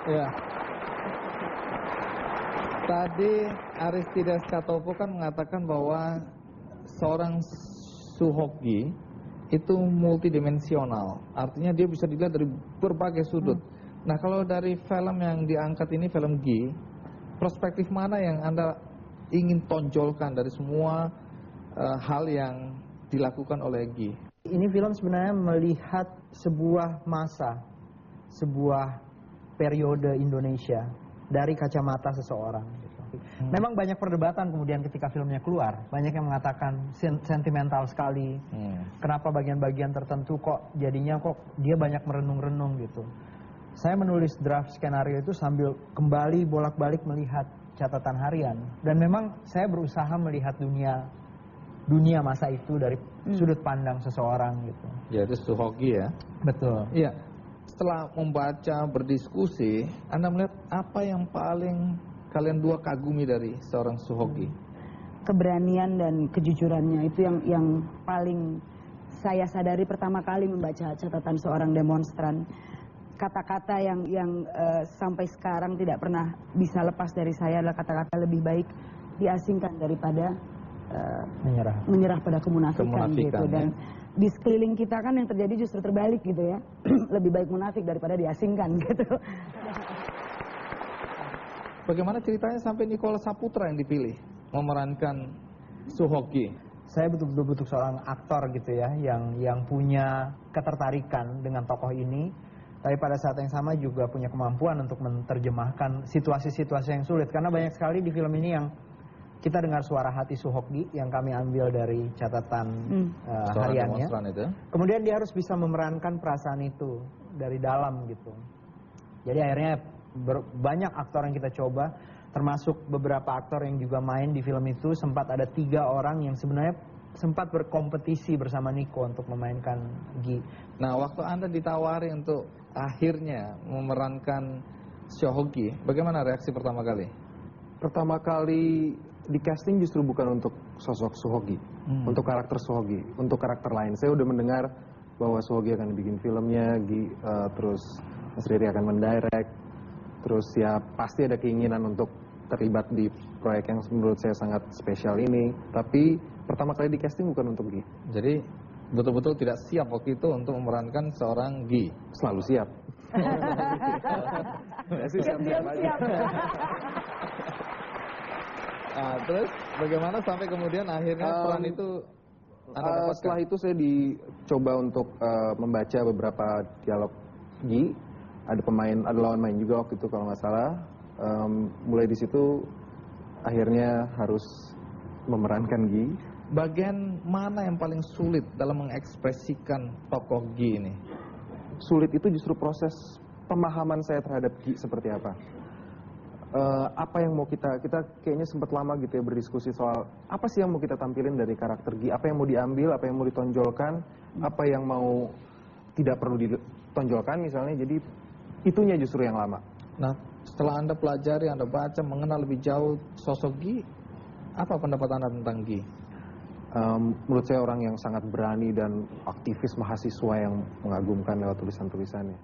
Ya. Tadi Aristides Katopo kan mengatakan bahwa seorang Suhoki itu multidimensional. Artinya dia bisa dilihat dari berbagai sudut. Nah, kalau dari film yang diangkat ini, film Gi, perspektif mana yang Anda ingin tonjolkan dari semua hal yang dilakukan oleh Gi? Ini film sebenarnya melihat sebuah masa, sebuah periode Indonesia dari kacamata seseorang. Memang banyak perdebatan kemudian ketika filmnya keluar. Banyak yang mengatakan sentimental sekali. Kenapa bagian-bagian tertentu kok jadinya kok dia banyak merenung-renung gitu. Saya menulis draft skenario itu sambil kembali bolak-balik melihat catatan harian. Dan memang saya berusaha melihat dunia masa itu dari sudut pandang seseorang gitu. Ya, itu Suhoki ya. Betul. Iya. Setelah membaca, berdiskusi, Anda melihat apa yang paling kalian dua kagumi dari seorang Suhoki? Keberanian dan kejujurannya itu yang paling saya sadari pertama kali membaca catatan seorang demonstran. Kata-kata yang sampai sekarang tidak pernah bisa lepas dari saya adalah kata-kata lebih baik diasingkan daripada menyerah pada kemunafikan gitu. Dan di sekeliling kita kan yang terjadi justru terbalik gitu ya. Lebih baik munafik daripada diasingkan gitu. Bagaimana ceritanya sampai Nicholas Saputra yang dipilih memerankan Suhoki? Saya betul-betul butuh seorang aktor gitu ya, yang punya ketertarikan dengan tokoh ini, tapi pada saat yang sama juga punya kemampuan untuk menerjemahkan situasi-situasi yang sulit. Karena banyak sekali di film ini yang kita dengar suara hati Suhoki yang kami ambil dari catatan hariannya. Itu. Kemudian dia harus bisa memerankan perasaan itu dari dalam gitu. Jadi akhirnya banyak aktor yang kita coba, termasuk beberapa aktor yang juga main di film itu. Sempat ada 3 orang yang sebenarnya sempat berkompetisi bersama Niko untuk memainkan Gi. Nah, waktu Anda ditawari untuk akhirnya memerankan Suhoki, bagaimana reaksi pertama kali? Pertama kali di casting justru bukan untuk sosok Suhoki, untuk karakter Suhoki, untuk karakter lain. Saya udah mendengar bahwa Suhoki akan bikin filmnya, terus Mas Riri akan mendirect, terus ya pasti ada keinginan untuk terlibat di proyek yang menurut saya sangat spesial ini. Tapi pertama kali di casting bukan untuk Gi. Jadi betul-betul tidak siap waktu itu untuk memerankan seorang Gi? Selalu siap. Siap. Nah, terus bagaimana sampai kemudian akhirnya peran itu Anda dapatkan? Setelah itu saya dicoba untuk membaca beberapa dialog Gi. Ada lawan main juga waktu itu kalau nggak salah. Mulai di situ akhirnya harus memerankan Gi. Bagian mana yang paling sulit dalam mengekspresikan tokoh Gi ini? Sulit itu justru proses pemahaman saya terhadap Gi seperti apa. Apa yang mau kita kayaknya sempat lama gitu ya berdiskusi soal apa sih yang mau kita tampilin dari karakter Gi, apa yang mau diambil, apa yang mau ditonjolkan, apa yang mau tidak perlu ditonjolkan misalnya. Jadi itunya justru yang lama. Nah, setelah Anda pelajari, Anda baca, mengenal lebih jauh sosok Gi, apa pendapat Anda tentang Gi? Menurut saya orang yang sangat berani dan aktivis mahasiswa yang mengagumkan lewat tulisan-tulisannya.